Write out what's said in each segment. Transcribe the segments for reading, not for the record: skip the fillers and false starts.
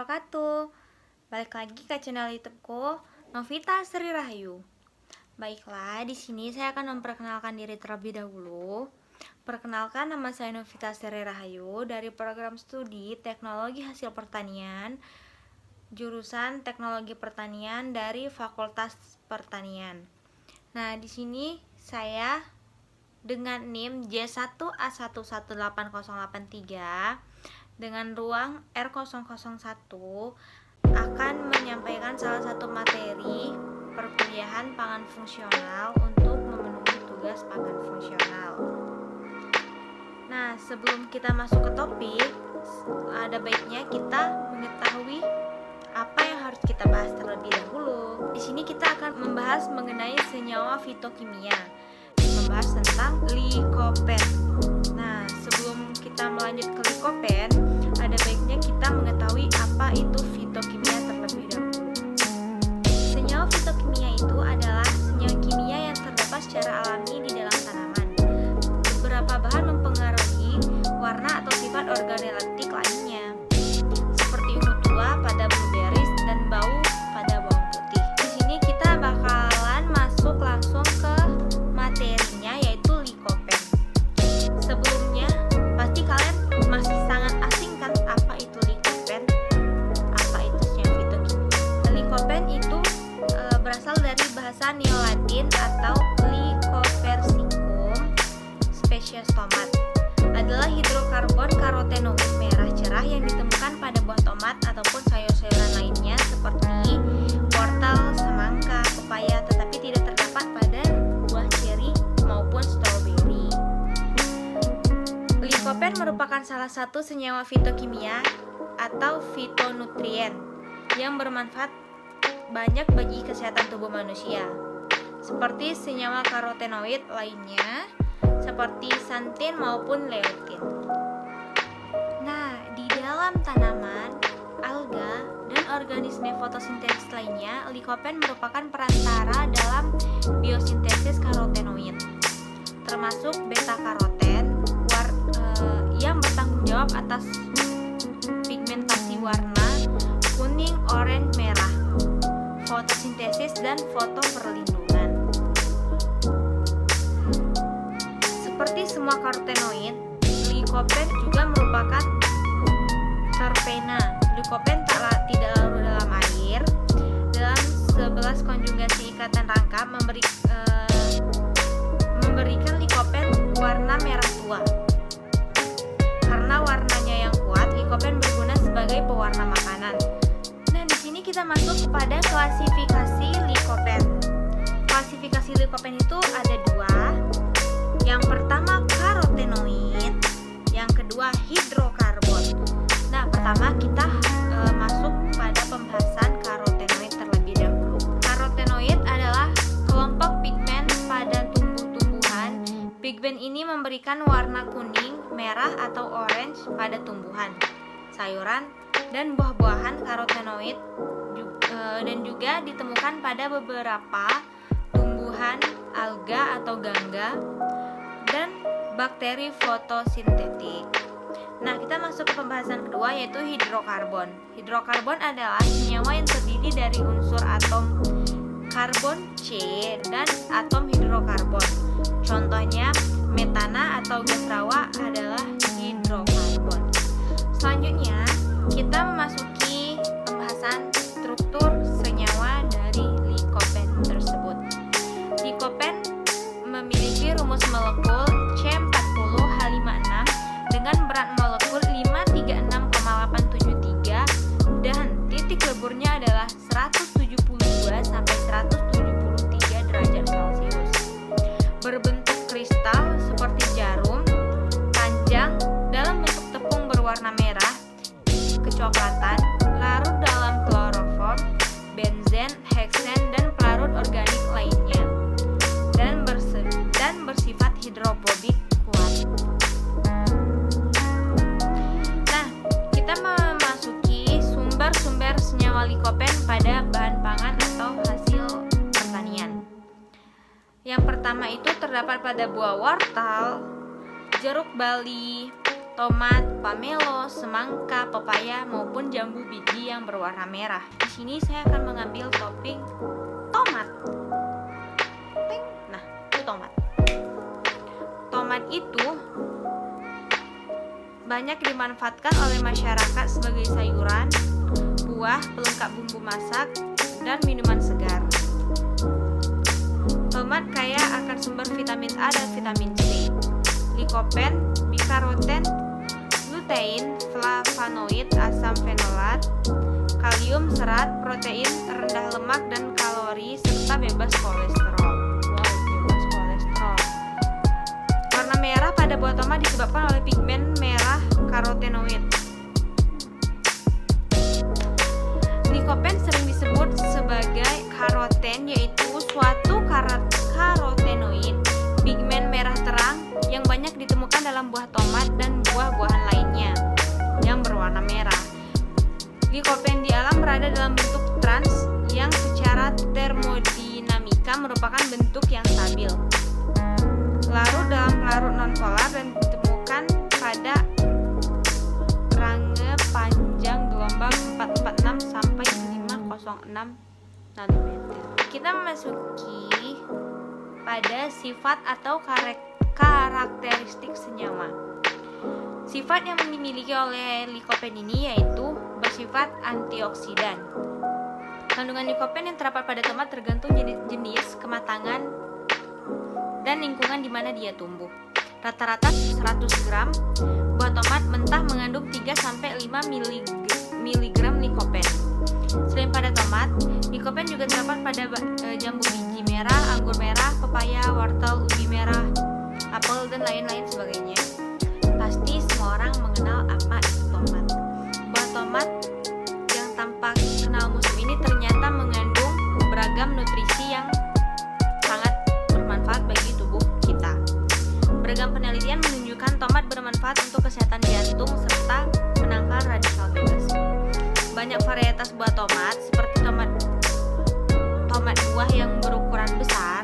wabarakatuh. Balik lagi ke channel YouTubeku, Novita Sri Rahayu. Baiklah, di sini saya akan memperkenalkan diri terlebih dahulu. Perkenalkan, nama saya Novita Sri Rahayu dari program studi Teknologi Hasil Pertanian, jurusan Teknologi Pertanian dari Fakultas Pertanian. Nah, di sini saya dengan NIM J1A118083 dengan ruang R001 akan menyampaikan salah satu materi perkuliahan pangan fungsional untuk memenuhi tugas pangan fungsional. Nah, sebelum kita masuk ke topik, ada baiknya kita mengetahui apa yang harus kita bahas terlebih dahulu. Di sini kita akan membahas mengenai senyawa fitokimia, membahas tentang likopen. Nah, sebelum kita melanjut ke likopen, ada baiknya kita mengetahui apa itu fitokimia terlebih dahulu. Senyawa fitokimia itu adalah senyawa kimia yang terdapat secara alami di dalam tanaman. Beberapa bahan mempengaruhi warna atau sifat organoleptik lainnya, seperti ungu tua pada blueberries dan bau pada bawang putih. Di sini kita bakalan masuk langsung ke materinya, yaitu likopen. Sebelumnya, pasti kalian masih sangat asing kan apa itu likopen? Apa itu senyawa fitokimia? Likopen itu berasal dari bahasa Neo-Latin atau Lycopersicum spesies tomat. Adalah hidrokarbon karotenoid merah cerah yang ditemukan pada buah tomat ataupun sayur-sayuran lainnya seperti wortel, semangka, pepaya, tetapi tidak terdapat pada buah ceri maupun stroberi. Likopen merupakan salah satu senyawa fitokimia atau fitonutrien yang bermanfaat banyak bagi kesehatan tubuh manusia, seperti senyawa karotenoid lainnya seperti santin maupun leutin. Nah, di dalam tanaman, alga, dan organisme fotosintesis lainnya, likopen merupakan perantara dalam biosintesis karotenoid, termasuk beta-karoten yang bertanggung jawab atas pigmentasi warna kuning, oranye, merah, fotosintesis, dan fotoperlindungan. Seperti semua karotenoid, likopen juga merupakan terpena. Likopen tidak larut dalam air. Dalam 11 konjugasi ikatan rangka memberikan likopen warna merah tua. Karena warnanya yang kuat, likopen berguna sebagai pewarna makanan. Nah, di sini kita masuk kepada klasifikasi likopen. Klasifikasi likopen itu ada dua. Yang pertama karotenoid, yang kedua hidrokarbon. Nah, pertama kita masuk pada pembahasan karotenoid terlebih dahulu. Karotenoid adalah kelompok pigmen pada tumbuh-tumbuhan. Pigmen ini memberikan warna kuning, merah atau orange pada tumbuhan, sayuran, dan buah-buahan. Karotenoid dan juga ditemukan pada beberapa tumbuhan, alga atau gangga, dan bakteri fotosintetik. Nah, kita masuk ke pembahasan kedua, yaitu hidrokarbon. Hidrokarbon adalah senyawa yang terdiri dari unsur atom karbon C dan atom hidrokarbon. Contohnya, metana atau gas rawa adalah hidrokarbon. Selanjutnya, kita memasuki pembahasan struktur senyawa dari likopen tersebut. Likopen memiliki rumus molekul C40H56 dengan berat molekul 536,873 dan titik leburnya adalah 172 sampai 173 derajat Celcius. Berbentuk kristal seperti jarum, panjang, dalam bentuk tepung berwarna merah kecoklatan, larut dalam kloroform, benzen, heksen, dan pelarut organik lainnya, dan bersifat hidrofobik kuat. Nah, kita memasuki sumber-sumber senyawa likopen pada bahan pangan atau hasil pertanian. Yang pertama itu terdapat pada buah wortel, jeruk bali, tomat, pamelo, semangka, pepaya maupun jambu biji yang berwarna merah. Di sini saya akan mengambil topping tomat. Nah, itu tomat. Tomat itu banyak dimanfaatkan oleh masyarakat sebagai sayuran, buah, pelengkap bumbu masak, dan minuman segar. Tomat kaya akan sumber vitamin A dan vitamin C, likopen, bikaroten, lutein, flavonoid, asam fenolat, kalium, serat, protein, rendah lemak dan kalori, serta bebas kolesterol. Wow, bebas kolesterol. Warna merah pada buah tomat disebabkan oleh pigmen merah karotenoid. Likopen sering disebut sebagai karoten, yaitu suatu karotenoid pigmen merah terang yang banyak ditemukan dalam buah tomat dan buah-buahan lainnya yang berwarna merah. Likopen di alam berada dalam bentuk trans yang secara termodinamika merupakan bentuk yang stabil. Larut dalam pelarut nonpolar dan ditemukan pada range panjang gelombang 446 sampai 506 nanometer. Kita memasuki pada sifat atau karakteristik senyawa. Sifat yang dimiliki oleh likopen ini yaitu bersifat antioksidan. Kandungan likopen yang terdapat pada tomat tergantung jenis, kematangan, dan lingkungan di mana dia tumbuh. Rata-rata 100 gram buah tomat mentah mengandung 3-5 mg likopen. Selain pada tomat, likopen juga terdapat pada jambu biji merah, anggur merah, pepaya, wortel, ubi merah, apel, dan lain-lain sebagainya. Pasti semua orang mengenal apa itu tomat. Buah tomat yang tampak kenal musim ini ternyata mengandung beragam nutrisi yang sangat bermanfaat bagi tubuh kita. Beragam penelitian menunjukkan tomat bermanfaat untuk kesehatan jantung serta menangkal radikal bebas. Banyak varietas buah tomat seperti tomat buah yang berukuran besar,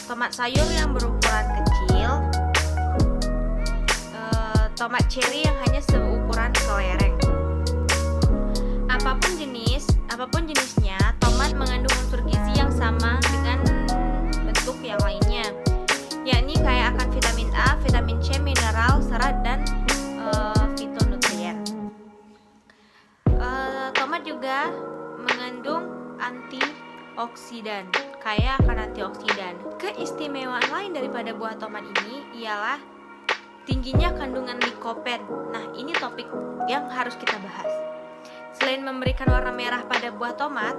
tomat sayur yang berukuran kecil, tomat cherry yang hanya seukuran kelereng. Apapun jenisnya, tomat mengandung unsur gizi yang sama dengan bentuk yang lainnya, yakni kaya akan vitamin A, vitamin C, mineral, serat, dan fitonutrien. Tomat juga mengandung antioksidan, kaya akan antioksidan. Keistimewaan lain daripada buah tomat ini ialah tingginya kandungan likopen. Nah, ini topik yang harus kita bahas. Selain memberikan warna merah pada buah tomat,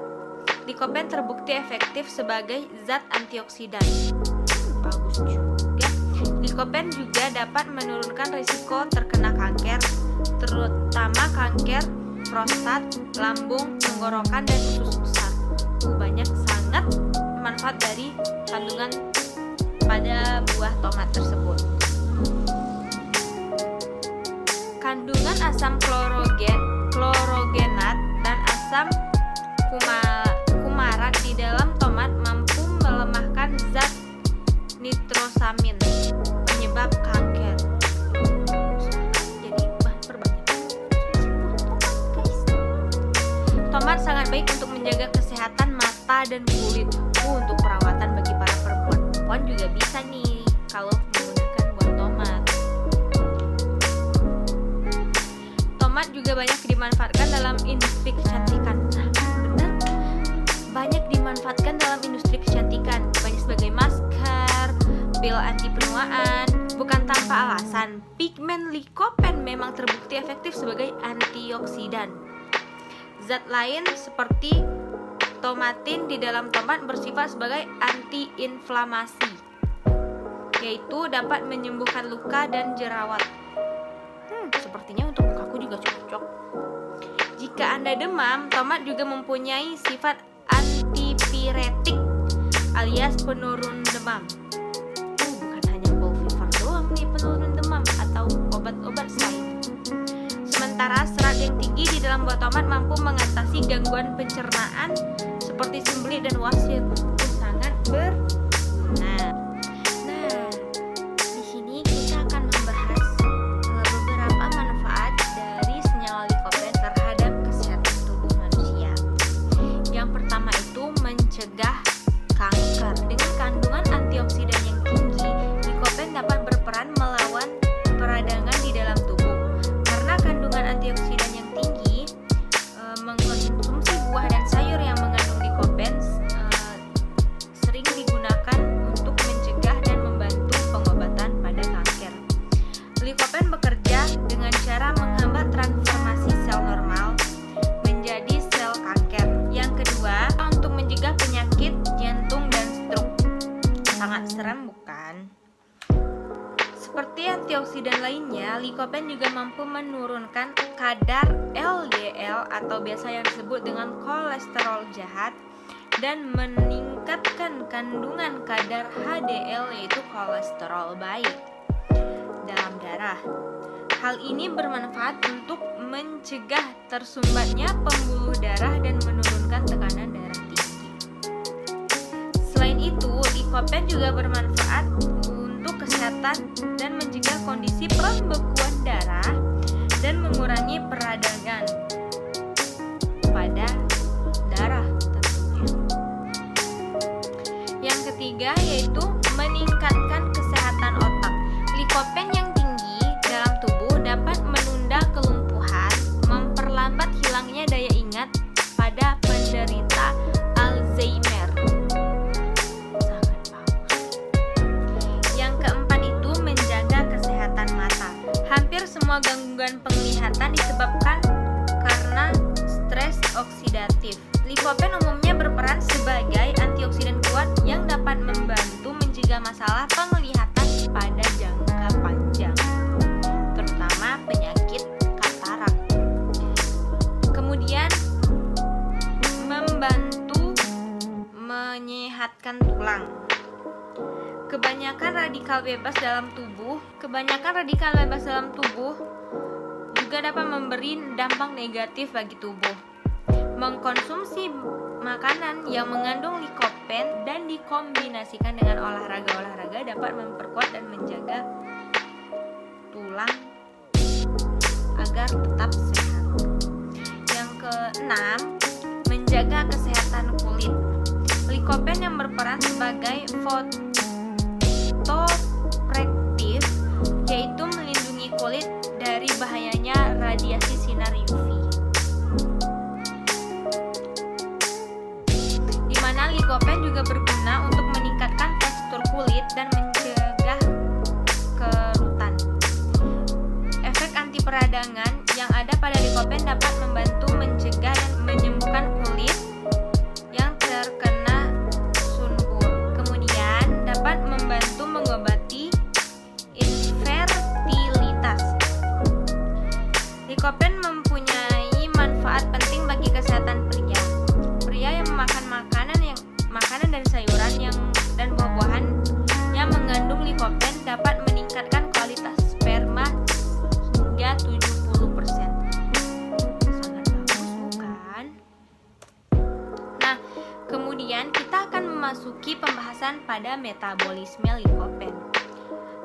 likopen terbukti efektif sebagai zat antioksidan. Bagus juga. Likopen juga dapat menurunkan risiko terkena kanker, terutama kanker prostat, lambung, tenggorokan, dan usus besar. Banyak sangat manfaat dari kandungan pada buah tomat tersebut. Kandungan asam klorogenat dan asam kumarat di dalam tomat mampu melemahkan zat nitrosamin penyebab kanker. Jadi perbanyak tomat sangat baik untuk menjaga kesehatan mata dan kulit. Untuk perawatan bagi para perempuan juga bisa nih kalau menggunakan buah tomat. Tomat juga banyak dimanfaatkan dalam industri kecantikan. Nah, benar, banyak dimanfaatkan dalam industri kecantikan, banyak sebagai masker, pil anti penuaan. Bukan tanpa alasan, pigmen likopen memang terbukti efektif sebagai antioksidan. Zat lain seperti tomatin di dalam tomat bersifat sebagai antiinflamasi, yaitu dapat menyembuhkan luka dan jerawat. Sepertinya untuk mukaku juga cocok. Jika Anda demam, tomat juga mempunyai sifat antipiretik alias penurun demam. Bukan hanya cold fever doang nih penurun demam atau obat-obat lain. Sementara serat yang tinggi di dalam buah tomat mampu mengatasi gangguan pencernaan seperti sembelit dan wasir. Sangat berguna. Nah, di sini kita akan membahas mencegah kanker. Dengan kandungan antioksidan yang tinggi, likopen dapat berperan melawan peradangan di dalam tubuh. Karena kandungan antioksidan yang tinggi, mengkonsumsi buah dan sayur yang mengandung likopen sering digunakan untuk mencegah dan membantu pengobatan pada kanker. Likopen bekerja dengan cara menghambat transformasi sel normal menjadi sel kanker. Yang kedua, untuk mencegah penyakit jantung dan stroke. Sangat serem, bukan? Seperti antioksidan lainnya, likopen juga mampu menurunkan kadar LDL atau biasa yang disebut dengan kolesterol jahat dan meningkatkan kandungan kadar HDL yaitu kolesterol baik dalam darah. Hal ini bermanfaat untuk mencegah tersumbatnya pembuluh darah dan menurunkan tekanan darah tinggi. Selain itu, likopen juga bermanfaat untuk kesehatan dan mencegah kondisi pembekuan darah dan mengurangi peradangan pada darah tentunya. Yang ketiga yaitu meningkatkan kesehatan otak. Likopen yang tinggi dalam tubuh dapat menunda kelumpuhan, memperlambat hilangnya daya ingat pada penderita Alzheimer. Sangat bagus. Yang keempat itu menjaga kesehatan mata. Hampir semua gangguan penglihatan disebabkan karena stres oksidatif. Likopen umumnya berperan sebagai antioksidan kuat yang dapat membantu mencegah masalah penglihatan pada jangka panjang, terutama penyakit katarak. Kemudian membantu menyehatkan tulang. Kebanyakan radikal bebas dalam tubuh juga dapat memberi dampak negatif bagi tubuh. Mengkonsumsi makanan yang mengandung likopen dan dikombinasikan dengan olahraga dapat memperkuat dan menjaga tulang agar tetap sehat. Yang keenam, menjaga kesehatan kulit. Likopen yang berperan sebagai fotoprotektif, yaitu melindungi kulit dari bahayanya radiasi sinar UV. Di mana likopen juga berguna untuk meningkatkan tekstur kulit dan mencegah kerutan. Efek anti peradangan yang ada pada likopen dapat membantu mencegah dan menyembuhkan kulit yang terkena sunbur. Kemudian dapat membantu mengobati infertilitas. Likopen mempunyai manfaat penting bagi kesehatan pria. Pria yang memakan makanan dan sayuran dan buah-buahan yang mengandung likopen dapat meningkatkan kualitas sperma hingga 70%. Sangat bagus, bukan? Nah, kemudian kita akan memasuki pembahasan pada metabolisme likopen.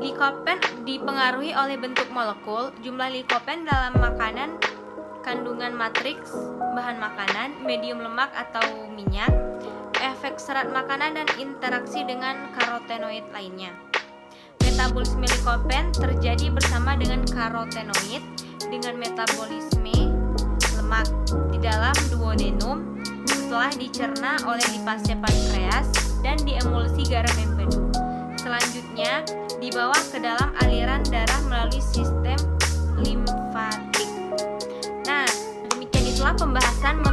Likopen dipengaruhi oleh bentuk molekul, jumlah likopen dalam makanan, kandungan matriks bahan makanan, medium lemak atau minyak, efek serat makanan dan interaksi dengan karotenoid lainnya. Metabolisme likopen terjadi bersama dengan karotenoid dengan metabolisme lemak di dalam duodenum setelah dicerna oleh lipase pankreas dan diemulsi garam empedu. Selanjutnya dibawa ke dalam aliran darah melalui sistem limfatik. Nah, demikian itulah pembahasan